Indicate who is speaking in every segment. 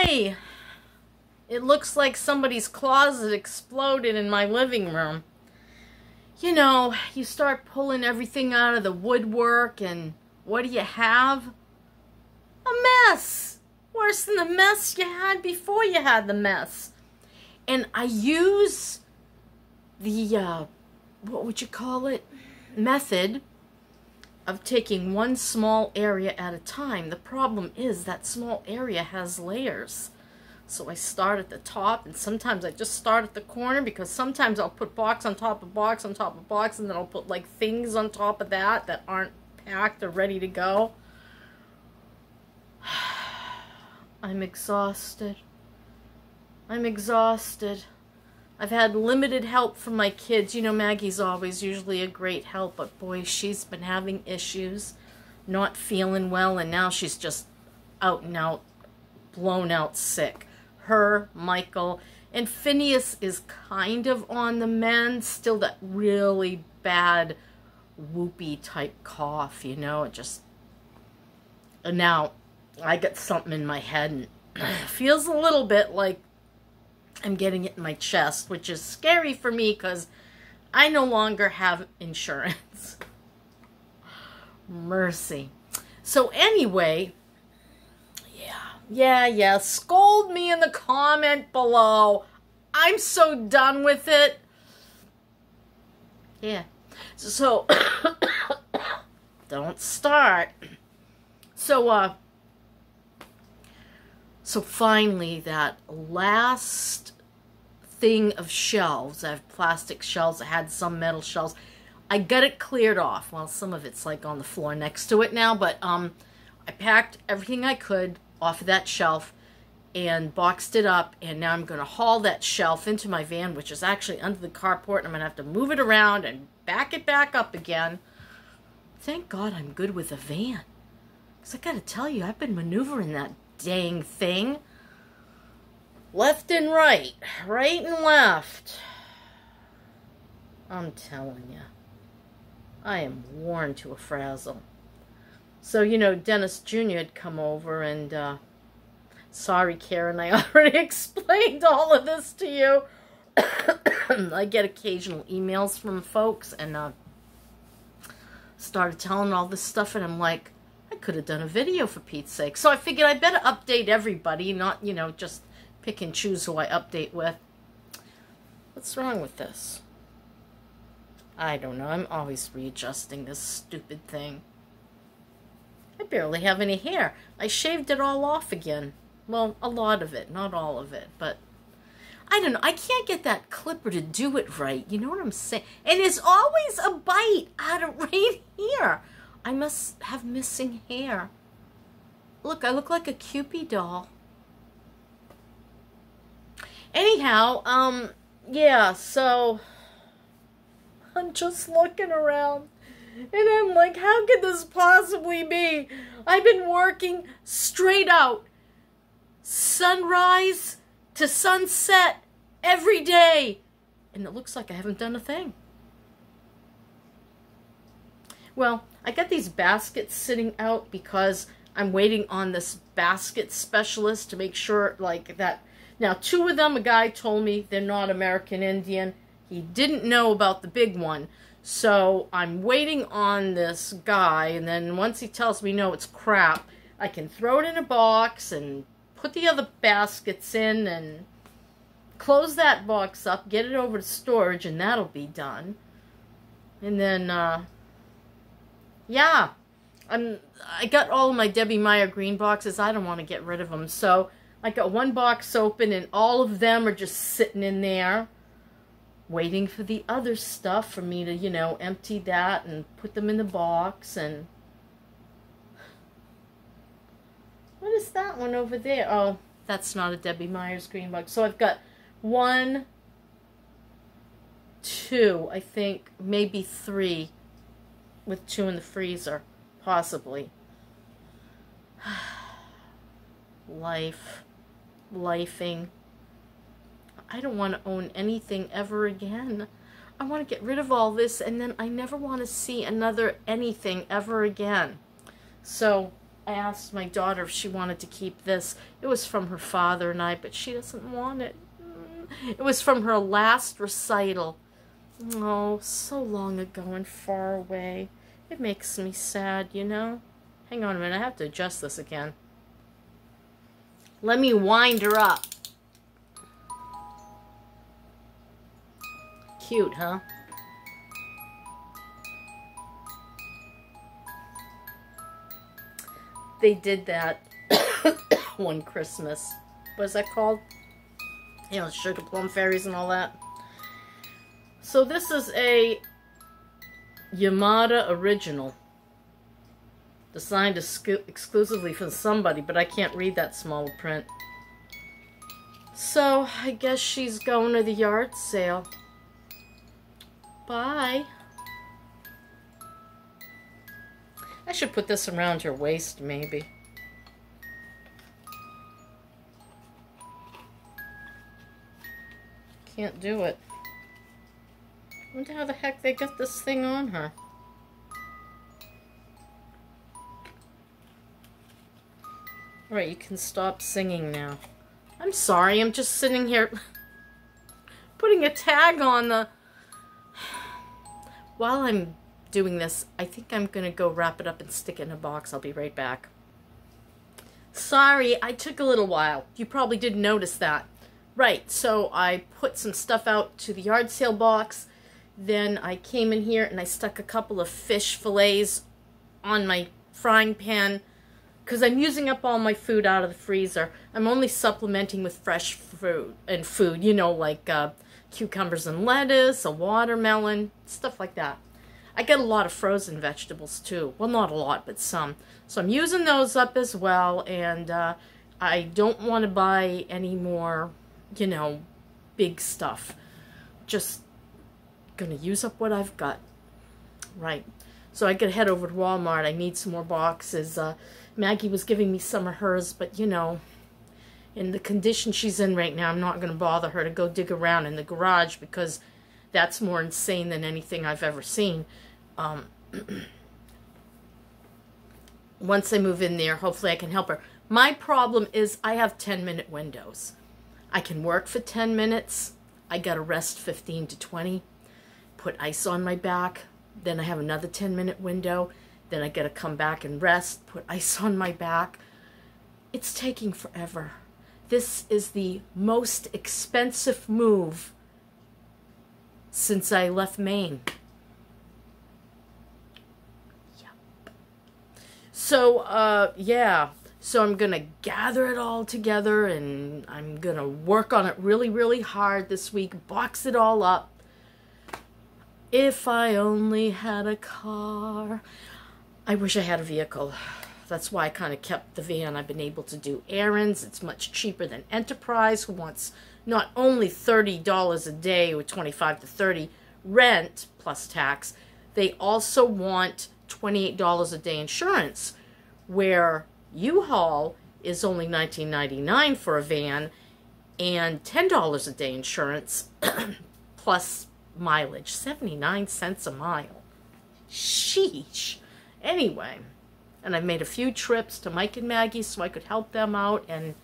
Speaker 1: Hi! It looks like somebody's closet exploded in my living room. You know, you start pulling everything out of the woodwork and what do you have? A mess! Worse than the mess you had before you had the mess. And I use the, what would you call it, method of taking one small area at a time. The problem is that small area has layers. So I start at the top, and sometimes I just start at the corner, because sometimes I'll put box on top of box on top of box, and then I'll put like things on top of that aren't packed or ready to go. I'm exhausted. I'm exhausted. I've had limited help from my kids. You know, Maggie's always usually a great help, but boy, she's been having issues, not feeling well, and now she's just out and out, blown out sick. Her, Michael, and Phineas is kind of on the mend, still that really bad whoopy type cough, you know, it just, and now I got something in my head, and it feels a little bit like I'm getting it in my chest, which is scary for me because I no longer have insurance. Mercy. So anyway, yeah, scold me in the comment below. I'm so done with it. Yeah. So, don't start. So finally, that last thing of shelves, I have plastic shelves, I had some metal shelves, I got it cleared off. Well, some of it's like on the floor next to it now, but I packed everything I could off of that shelf and boxed it up, and now I'm going to haul that shelf into my van, which is actually under the carport, and I'm going to have to move it around and back it back up again. Thank God I'm good with a van, because I got to tell you, I've been maneuvering that dang thing left and right and left. I'm telling you, I am worn to a frazzle. So, you know, Dennis Jr. had come over, and sorry, Karen, I already explained all of this to you. I get occasional emails from folks, and started telling all this stuff, and I'm like, I could have done a video for Pete's sake. So I figured I better update everybody, not, you know, just pick and choose who I update with. What's wrong with this? I don't know. I'm always readjusting this stupid thing. I barely have any hair. I shaved it all off again. Well, a lot of it, not all of it, but I don't know. I can't get that clipper to do it right. You know what I'm saying? And there's always a bite out of right here. I must have missing hair. Look, I look like a Cupid doll. Anyhow, yeah, so I'm just looking around, and I'm like, how could this possibly be? I've been working straight out, sunrise to sunset every day, and it looks like I haven't done a thing. Well, I got these baskets sitting out because I'm waiting on this basket specialist to make sure, like, that. Now, 2 of them, a guy told me they're not American Indian. He didn't know about the big one. So I'm waiting on this guy, and then once he tells me, no, it's crap, I can throw it in a box and put the other baskets in and close that box up, get it over to storage, and that'll be done. And then, yeah, I got all of my Debbie Meyer green boxes. I don't want to get rid of them. So I got one box open, and all of them are just sitting in there, waiting for the other stuff for me to, you know, empty that and put them in the box. And what is that one over there? Oh, that's not a Debbie Meyer's green box. So I've got 1, 2, I think, maybe 3, with 2 in the freezer, possibly. Lifing. I don't want to own anything ever again. I want to get rid of all this, and then I never want to see another anything ever again. So I asked my daughter if she wanted to keep this. It was from her father and I, but she doesn't want it. It was from her last recital. Oh, so long ago and far away. It makes me sad, you know? Hang on a minute, I have to adjust this again. Let me wind her up. Cute, huh? They did that one Christmas. What's that called? You know, sugar plum fairies and all that. So this is a Yamada original. Designed exclusively for somebody, but I can't read that small print. So, I guess she's going to the yard sale. Bye. I should put this around her waist, maybe. Can't do it. I wonder how the heck they got this thing on her. Alright, you can stop singing now. I'm sorry, I'm just sitting here putting a tag on the... While I'm doing this, I think I'm going to go wrap it up and stick it in a box. I'll be right back. Sorry, I took a little while. You probably didn't notice that. Right, so I put some stuff out to the yard sale box. Then I came in here and I stuck a couple of fish fillets on my frying pan because I'm using up all my food out of the freezer. I'm only supplementing with fresh fruit and food, you know, like cucumbers and lettuce, a watermelon, stuff like that. I get a lot of frozen vegetables too. Well, not a lot, but some. So I'm using those up as well, and I don't want to buy any more, you know, big stuff. Just gonna use up what I've got. Right. So I gotta head over to Walmart. I need some more boxes. Maggie was giving me some of hers, but you know, in the condition she's in right now, I'm not gonna bother her to go dig around in the garage because that's more insane than anything I've ever seen. Once I move in there, hopefully I can help her. My problem is I have 10-minute windows. I can work for 10 minutes. I gotta rest 15 to 20. Put ice on my back. Then I have another 10-minute window. Then I gotta come back and rest. Put ice on my back. It's taking forever. This is the most expensive move since I left Maine. Yep. So, yeah. So I'm going to gather it all together and I'm going to work on it really, really hard this week. Box it all up. If I only had a car. I wish I had a vehicle. That's why I kind of kept the van. I've been able to do errands. It's much cheaper than Enterprise, who wants not only $30 a day or $25 to $30 rent plus tax, they also want $28 a day insurance, where U-Haul is only $19.99 for a van and $10 a day insurance plus mileage, 79 cents a mile. Sheesh. Anyway, and I've made a few trips to Mike and Maggie so I could help them out, and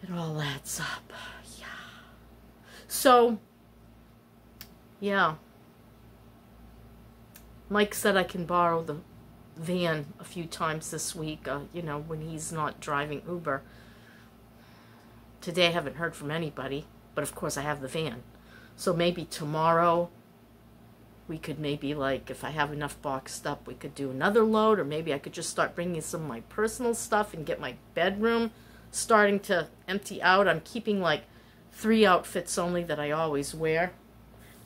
Speaker 1: it all adds up. Yeah. So, yeah. Mike said I can borrow the van a few times this week, you know, when he's not driving Uber. Today I haven't heard from anybody, but of course I have the van. So maybe tomorrow we could maybe, like, if I have enough boxed up, we could do another load, or maybe I could just start bringing some of my personal stuff and get my bedroom starting to empty out. I'm keeping like 3 outfits only that I always wear.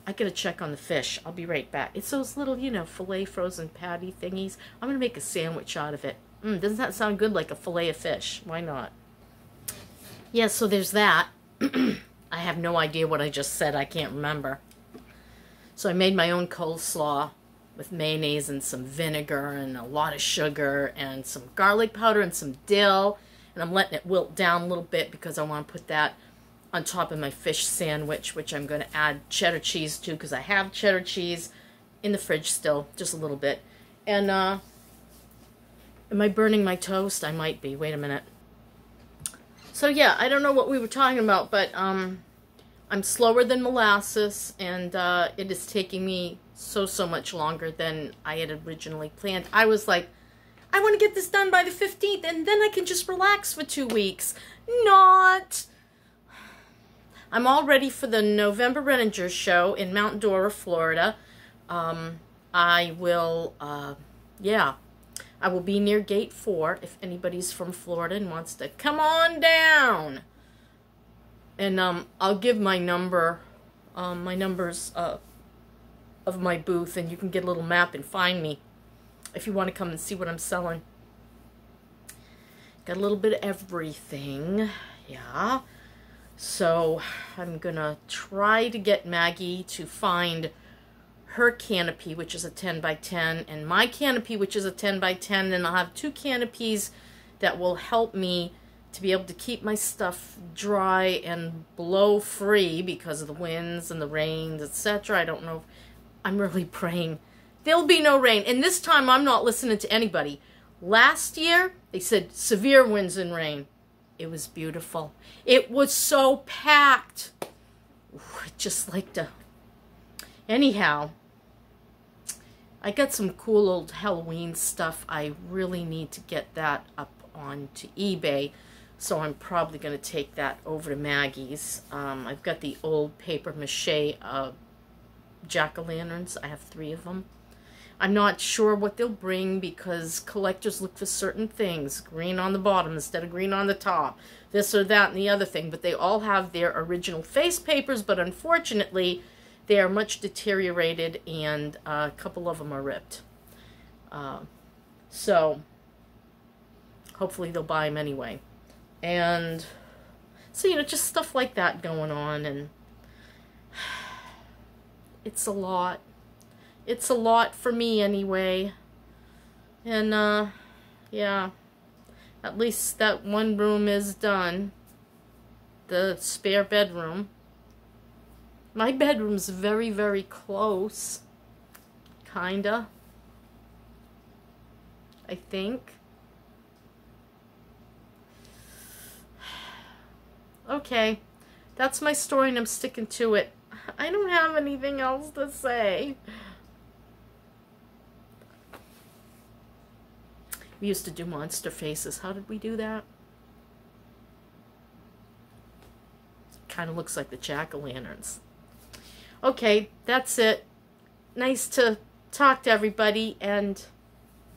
Speaker 1: I gotta check on the fish. I'll be right back. It's those little, you know, filet frozen patty thingies. I'm gonna make a sandwich out of it. Doesn't that sound good, like a filet of fish? Why not? Yeah, so there's that. I have no idea what I just said. I can't remember. So I made my own coleslaw with mayonnaise and some vinegar and a lot of sugar and some garlic powder and some dill. And I'm letting it wilt down a little bit because I want to put that on top of my fish sandwich, which I'm going to add cheddar cheese to because I have cheddar cheese in the fridge still, just a little bit. And Am I burning my toast? I might be. Wait a minute. So yeah, I don't know what we were talking about, but I'm slower than molasses, and it is taking me so much longer than I had originally planned. I was like, I want to get this done by the 15th, and then I can just relax for 2 weeks. Not. I'm all ready for the November Renninger show in Mount Dora, Florida. I will, yeah, I will be near Gate 4 if anybody's from Florida and wants to come on down. And I'll give my number, my numbers of my booth, and you can get a little map and find me if you want to come and see what I'm selling. Got a little bit of everything, yeah. So I'm gonna try to get Maggie to find her canopy, which is a 10 by 10, and my canopy, which is a 10 by 10, and I'll have 2 canopies that will help me to be able to keep my stuff dry and blow free because of the winds and the rains, etc. I don't know. I'm really praying there'll be no rain. And this time I'm not listening to anybody. Last year, they said severe winds and rain. It was beautiful. It was so packed. Ooh, I'd just like to... Anyhow, I got some cool old Halloween stuff. I really need to get that up onto eBay. So I'm probably going to take that over to Maggie's. I've got the old paper mache jack-o'-lanterns. I have 3 of them. I'm not sure what they'll bring because collectors look for certain things. Green on the bottom instead of green on the top. This or that and the other thing. But they all have their original face papers, but unfortunately they are much deteriorated and a couple of them are ripped. So hopefully they'll buy them anyway. And so, you know, just stuff like that going on, and it's a lot. It's a lot for me anyway. And, yeah, at least that one room is done. The spare bedroom. My bedroom's very, very close. Kinda. I think. Okay, that's my story and I'm sticking to it. I don't have anything else to say. We used to do monster faces. How did we do that? Kind of looks like the jack-o'-lanterns. Okay, that's it. Nice to talk to everybody, and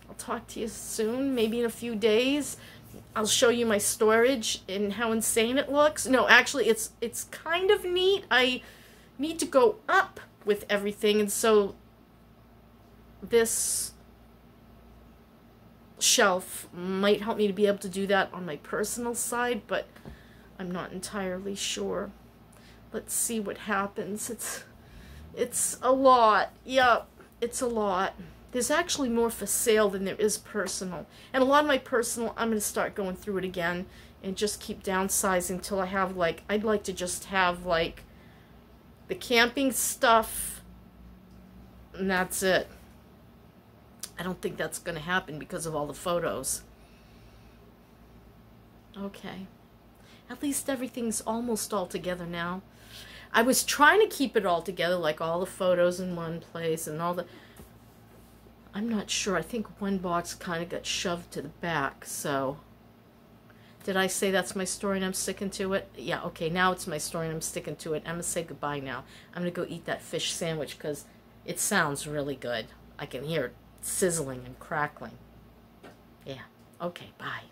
Speaker 1: I'll talk to you soon, maybe in a few days. I'll show you my storage and how insane it looks. No, actually, it's kind of neat. I need to go up with everything, and so this shelf might help me to be able to do that on my personal side, but I'm not entirely sure. Let's see what happens. It's a lot. Yep, it's a lot. There's actually more for sale than there is personal. And a lot of my personal, I'm going to start going through it again and just keep downsizing till I have, like, I'd like to just have, like, the camping stuff, and that's it. I don't think that's going to happen because of all the photos. Okay. At least everything's almost all together now. I was trying to keep it all together, like all the photos in one place and all the... I'm not sure. I think one box kind of got shoved to the back, so... Did I say that's my story and I'm sticking to it? Yeah, okay, now it's my story and I'm sticking to it. I'm going to say goodbye now. I'm going to go eat that fish sandwich because it sounds really good. I can hear it sizzling and crackling. Yeah, okay, bye.